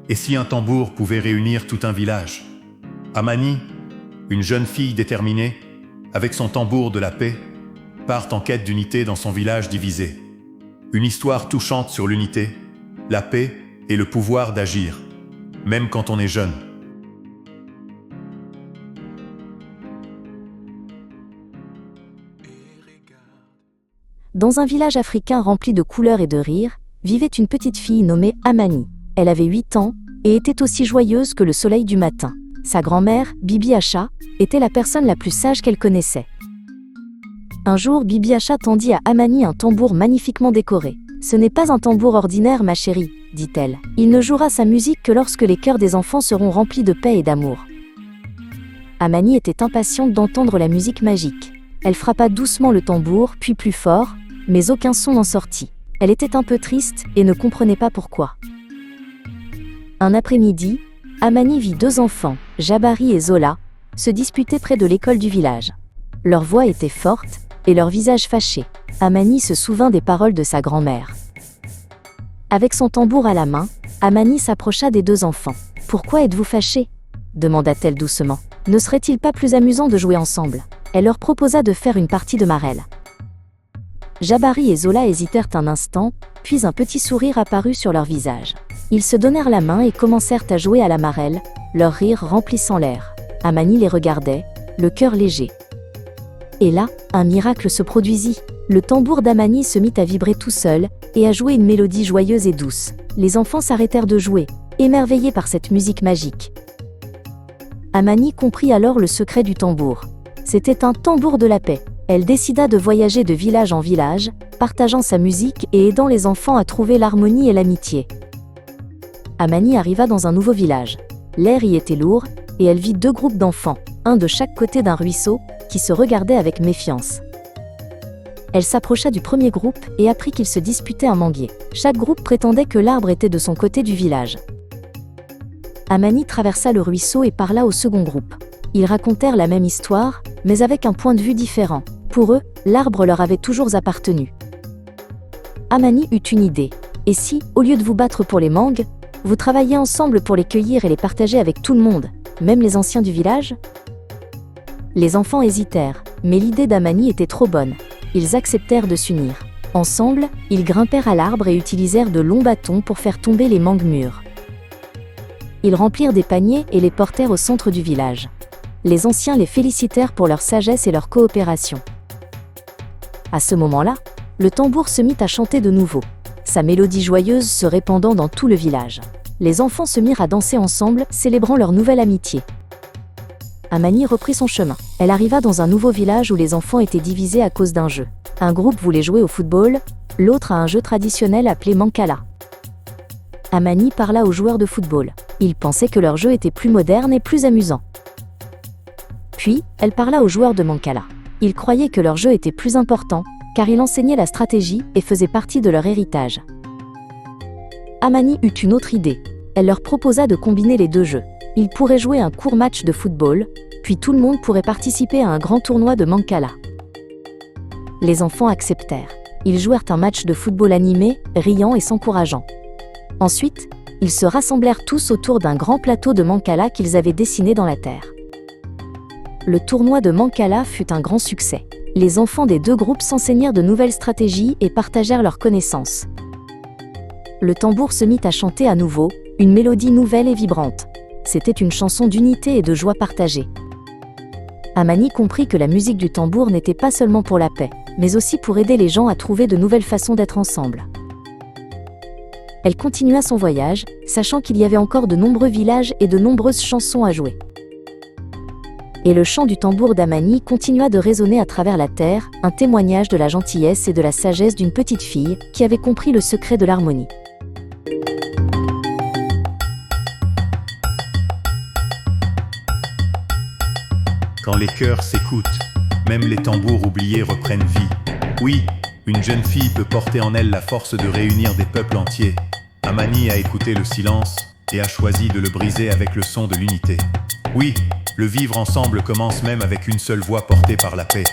Et si un tambour pouvait réunir tout un village? Amani, une jeune fille déterminée, avec son tambour de la paix, part en quête d'unité dans son village divisé. Une histoire touchante sur l'unité, la paix et le pouvoir d'agir, même quand on est jeune. Dans un village africain rempli de couleurs et de rires, vivait une petite fille nommée Amani. Elle avait 8 ans et était aussi joyeuse que le soleil du matin. Sa grand-mère, Bibi Acha, était la personne la plus sage qu'elle connaissait. Un jour, Bibi Acha tendit à Amani un tambour magnifiquement décoré. « Ce n'est pas un tambour ordinaire, ma chérie, » dit-elle. « Il ne jouera sa musique que lorsque les cœurs des enfants seront remplis de paix et d'amour. » Amani était impatiente d'entendre la musique magique. Elle frappa doucement le tambour, puis plus fort, mais aucun son n'en sortit. Elle était un peu triste et ne comprenait pas pourquoi. Un après-midi, Amani vit 2 enfants, Jabari et Zola, se disputer près de l'école du village. Leur voix était forte et leur visage fâché. Amani se souvint des paroles de sa grand-mère. Avec son tambour à la main, Amani s'approcha des 2 enfants. « Pourquoi êtes-vous fâchés ?» demanda-t-elle doucement. « Ne serait-il pas plus amusant de jouer ensemble ?» Elle leur proposa de faire une partie de marelle. Jabari et Zola hésitèrent un instant, puis un petit sourire apparut sur leur visage. Ils se donnèrent la main et commencèrent à jouer à la marelle, leur rire remplissant l'air. Amani les regardait, le cœur léger. Et là, un miracle se produisit. Le tambour d'Amani se mit à vibrer tout seul, et à jouer une mélodie joyeuse et douce. Les enfants s'arrêtèrent de jouer, émerveillés par cette musique magique. Amani comprit alors le secret du tambour. C'était un tambour de la paix. Elle décida de voyager de village en village, partageant sa musique et aidant les enfants à trouver l'harmonie et l'amitié. Amani arriva dans un nouveau village. L'air y était lourd, et elle vit 2 groupes d'enfants, un de chaque côté d'un ruisseau, qui se regardaient avec méfiance. Elle s'approcha du premier groupe et apprit qu'ils se disputaient un manguier. Chaque groupe prétendait que l'arbre était de son côté du village. Amani traversa le ruisseau et parla au second groupe. Ils racontèrent la même histoire, mais avec un point de vue différent. Pour eux, l'arbre leur avait toujours appartenu. Amani eut une idée. Et si, au lieu de vous battre pour les mangues, vous travailliez ensemble pour les cueillir et les partager avec tout le monde, même les anciens du village? Les enfants hésitèrent, mais l'idée d'Amani était trop bonne. Ils acceptèrent de s'unir. Ensemble, ils grimpèrent à l'arbre et utilisèrent de longs bâtons pour faire tomber les mangues mûres. Ils remplirent des paniers et les portèrent au centre du village. Les anciens les félicitèrent pour leur sagesse et leur coopération. À ce moment-là, le tambour se mit à chanter de nouveau, sa mélodie joyeuse se répandant dans tout le village. Les enfants se mirent à danser ensemble, célébrant leur nouvelle amitié. Amani reprit son chemin. Elle arriva dans un nouveau village où les enfants étaient divisés à cause d'un jeu. Un groupe voulait jouer au football, l'autre à un jeu traditionnel appelé Mancala. Amani parla aux joueurs de football. Ils pensaient que leur jeu était plus moderne et plus amusant. Puis, elle parla aux joueurs de Mancala. Ils croyaient que leur jeu était plus important, car il enseignait la stratégie et faisait partie de leur héritage. Amani eut une autre idée. Elle leur proposa de combiner les 2 jeux. Ils pourraient jouer un court match de football, puis tout le monde pourrait participer à un grand tournoi de Mancala. Les enfants acceptèrent. Ils jouèrent un match de football animé, riant et s'encourageant. Ensuite, ils se rassemblèrent tous autour d'un grand plateau de Mancala qu'ils avaient dessiné dans la terre. Le tournoi de Mancala fut un grand succès. Les enfants des 2 groupes s'enseignèrent de nouvelles stratégies et partagèrent leurs connaissances. Le tambour se mit à chanter à nouveau, une mélodie nouvelle et vibrante. C'était une chanson d'unité et de joie partagée. Amani comprit que la musique du tambour n'était pas seulement pour la paix, mais aussi pour aider les gens à trouver de nouvelles façons d'être ensemble. Elle continua son voyage, sachant qu'il y avait encore de nombreux villages et de nombreuses chansons à jouer. Et le chant du tambour d'Amani continua de résonner à travers la terre, un témoignage de la gentillesse et de la sagesse d'une petite fille qui avait compris le secret de l'harmonie. Quand les cœurs s'écoutent, même les tambours oubliés reprennent vie. Oui, une jeune fille peut porter en elle la force de réunir des peuples entiers. Amani a écouté le silence et a choisi de le briser avec le son de l'unité. Oui, le vivre ensemble commence même avec une seule voix portée par la paix.